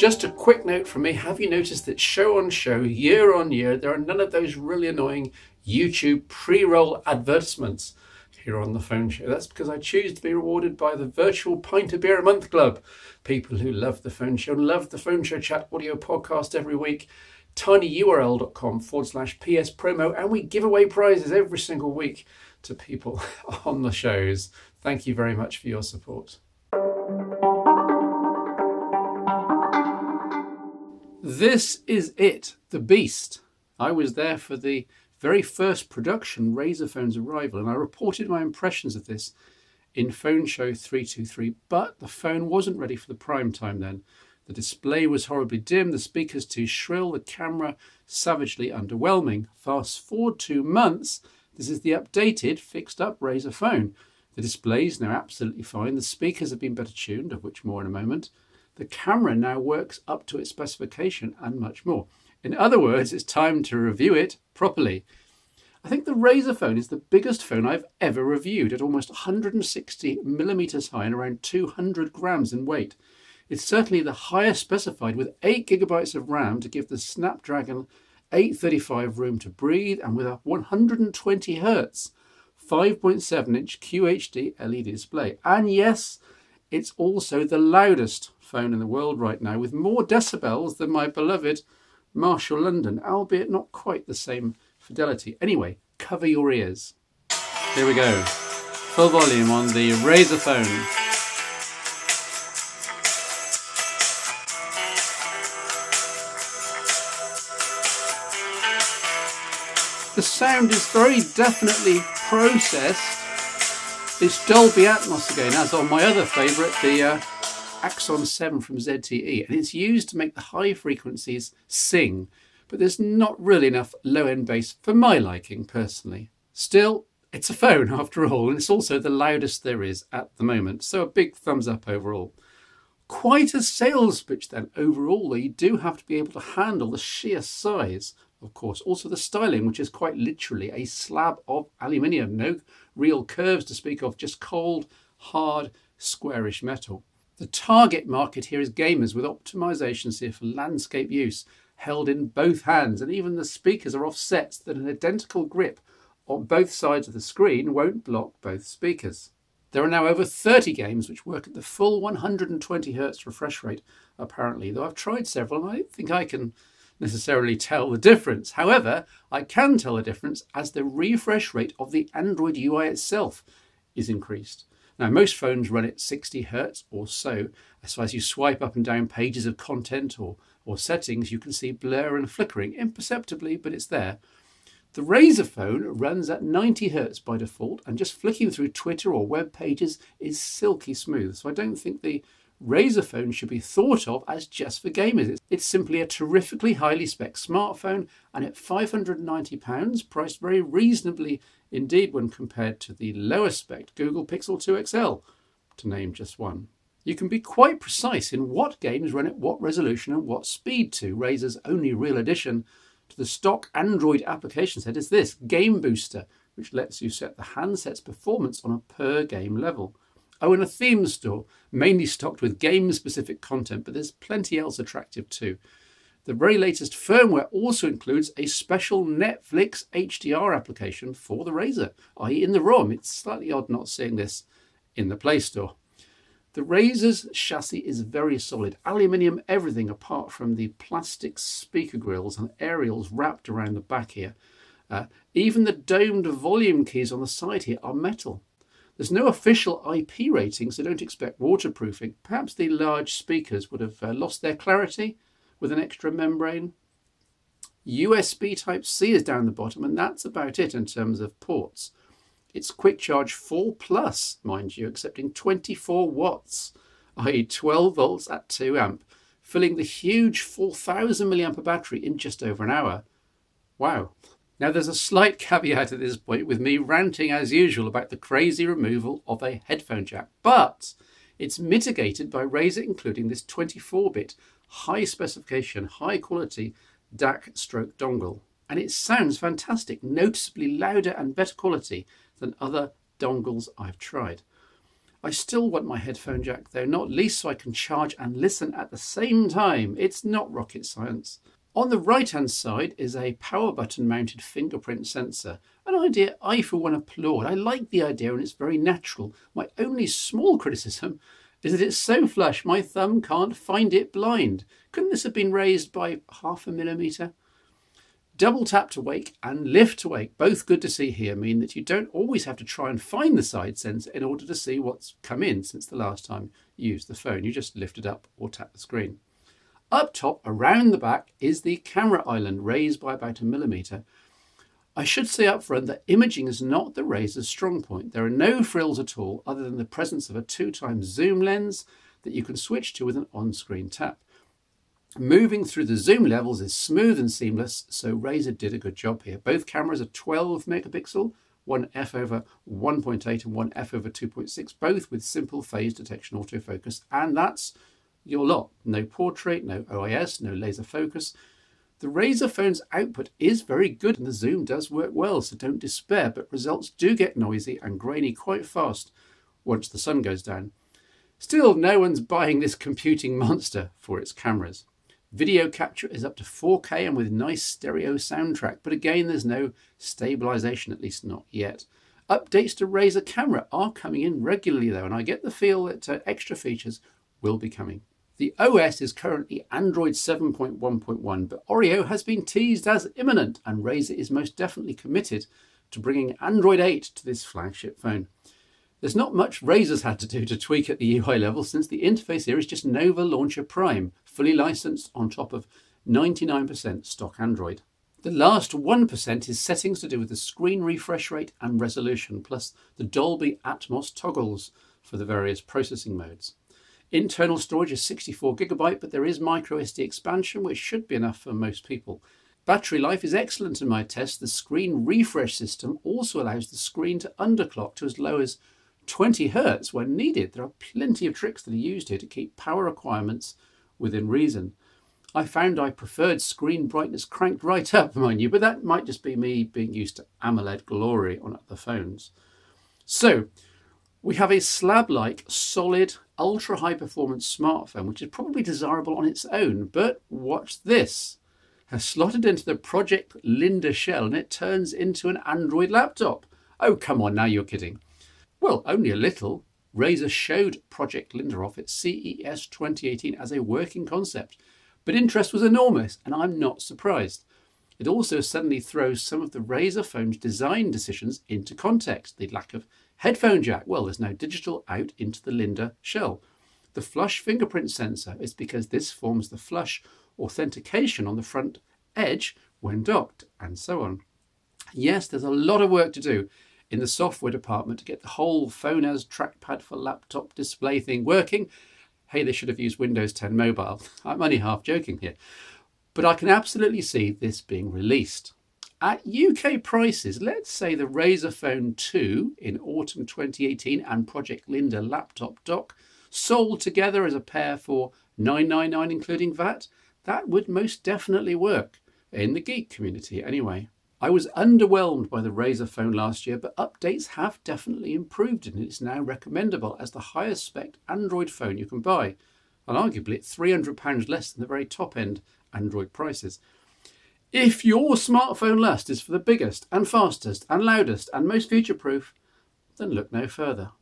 Just a quick note from me. Have you noticed that show on show, year on year, there are none of those really annoying YouTube pre-roll advertisements here on the Phone Show? That's because I choose to be rewarded by the virtual Pint of Beer a Month Club. People who love the Phone Show, love the Phone Show Chat audio podcast every week. tinyurl.com/PS promo, and we give away prizes every single week to people on the shows. Thank you very much for your support. This is it, the beast. I was there for the very first production Razer Phone's arrival, and I reported my impressions of this in Phone Show 323, but the phone wasn't ready for the prime time then. The display was horribly dim, the speakers too shrill, the camera savagely underwhelming. Fast forward 2 months, this is the updated, fixed-up Razer Phone. The display is now absolutely fine, the speakers have been better tuned, of which more in a moment. The camera now works up to its specification and much more. In other words, it's time to review it properly. I think the Razer Phone is the biggest phone I've ever reviewed, at almost 160 millimeters high and around 200 grams in weight. It's certainly the highest specified, with 8 gigabytes of RAM to give the Snapdragon 835 room to breathe, and with a 120 Hz 5.7-inch QHD LED display. And yes, it's also the loudest phone in the world right now, with more decibels than my beloved Marshall London, albeit not quite the same fidelity. Anyway, cover your ears. Here we go. Full volume on the Razer Phone. The sound is very definitely processed. It's Dolby Atmos again, as on my other favourite, the Axon 7 from ZTE, and it's used to make the high frequencies sing, but there's not really enough low-end bass for my liking personally. Still, it's a phone after all, and it's also the loudest there is at the moment, so a big thumbs up overall. Quite a sales pitch then overall, though you do have to be able to handle the sheer size, of course. Also the styling, which is quite literally a slab of aluminium, no real curves to speak of, just cold, hard, squarish metal. The target market here is gamers, with optimizations here for landscape use held in both hands, and even the speakers are offset so that an identical grip on both sides of the screen won't block both speakers. There are now over 30 games which work at the full 120 Hz refresh rate, apparently, though I've tried several and I don't think I can necessarily tell the difference. However, I can tell the difference as the refresh rate of the Android UI itself is increased. Now, most phones run at 60 Hz or so as you swipe up and down pages of content or settings, you can see blur and flickering imperceptibly, but it's there. The Razer Phone runs at 90 Hz by default, and just flicking through Twitter or web pages is silky smooth. So I don't think the Razer Phone should be thought of as just for gamers. It's simply a terrifically highly spec smartphone, and at £590, priced very reasonably indeed when compared to the lower spec Google Pixel 2 XL, to name just one. You can be quite precise in what games run at what resolution and what speed too. Razer's only real addition to the stock Android application set is this Game Booster, which lets you set the handset's performance on a per game level. Oh, and a theme store, mainly stocked with game-specific content, but there's plenty else attractive too. The very latest firmware also includes a special Netflix HDR application for the Razer, i.e. in the ROM. It's slightly odd not seeing this in the Play Store. The Razer's chassis is very solid, aluminium everything apart from the plastic speaker grills and aerials wrapped around the back here. Even the domed volume keys on the side here are metal. There's no official IP rating, so don't expect waterproofing. Perhaps the large speakers would have lost their clarity with an extra membrane. USB Type-C is down the bottom, and that's about it in terms of ports. It's Quick Charge 4 Plus, mind you, accepting 24 watts, i.e. 12 volts at 2 amp, filling the huge 4,000 milliampere battery in just over an hour. Wow. Now there's a slight caveat at this point with me ranting as usual about the crazy removal of a headphone jack, but it's mitigated by Razer including this 24-bit high specification, high quality DAC stroke dongle. And it sounds fantastic, noticeably louder and better quality than other dongles I've tried. I still want my headphone jack though, not least so I can charge and listen at the same time. It's not rocket science. On the right hand side is a power button mounted fingerprint sensor, an idea I for one applaud. I like the idea and it's very natural. My only small criticism is that it's so flush my thumb can't find it blind. Couldn't this have been raised by 0.5 millimetre? Double tap to wake and lift to wake, both good to see here, mean that you don't always have to try and find the side sensor in order to see what's come in since the last time you used the phone. You just lift it up or tap the screen. Up top, around the back, is the camera island, raised by about 1 millimetre. I should say up front that imaging is not the Razer's strong point. There are no frills at all other than the presence of a 2x zoom lens that you can switch to with an on-screen tap. Moving through the zoom levels is smooth and seamless, so Razer did a good job here. Both cameras are 12 megapixel, one f/1.8 and one f/2.6, both with simple phase detection autofocus, and that's your lot. No portrait, no OIS, no laser focus. The Razer phone's output is very good and the zoom does work well, so don't despair, but results do get noisy and grainy quite fast once the sun goes down. Still, no one's buying this computing monster for its cameras. Video capture is up to 4K and with nice stereo soundtrack, but again there's no stabilization, at least not yet. Updates to Razer camera are coming in regularly though, and I get the feel that extra features will be coming. The OS is currently Android 7.1.1, but Oreo has been teased as imminent, and Razer is most definitely committed to bringing Android 8 to this flagship phone. There's not much Razer's had to do to tweak at the UI level, since the interface here is just Nova Launcher Prime, fully licensed on top of 99% stock Android. The last 1% is settings to do with the screen refresh rate and resolution, plus the Dolby Atmos toggles for the various processing modes. Internal storage is 64GB, but there is microSD expansion, which should be enough for most people. Battery life is excellent in my test. The screen refresh system also allows the screen to underclock to as low as 20 Hz when needed. There are plenty of tricks that are used here to keep power requirements within reason. I found I preferred screen brightness cranked right up, mind you, but that might just be me being used to AMOLED glory on other phones. So, we have a slab-like, solid, ultra-high performance smartphone, which is probably desirable on its own, but watch this. Has slotted into the Project Linda shell and it turns into an Android laptop. Oh, come on, now you're kidding. Well, only a little. Razer showed Project Linda off at CES 2018 as a working concept, but interest was enormous, and I'm not surprised. It also suddenly throws some of the Razer phone's design decisions into context. The lack of headphone jack, well, there's no digital out into the Linda shell. The flush fingerprint sensor is because this forms the flush authentication on the front edge when docked, and so on. Yes, there's a lot of work to do in the software department to get the whole phone as trackpad for laptop display thing working. Hey, they should have used Windows 10 Mobile. I'm only half joking here. But I can absolutely see this being released. At UK prices, let's say the Razer Phone 2 in autumn 2018 and Project Linda laptop dock sold together as a pair for $999 including VAT, that would most definitely work, in the geek community anyway. I was underwhelmed by the Razer Phone last year, but updates have definitely improved it, and it's now recommendable as the highest spec Android phone you can buy, and arguably it's £300 less than the very top end Android prices. If your smartphone lust is for the biggest and fastest and loudest and most future-proof, then look no further.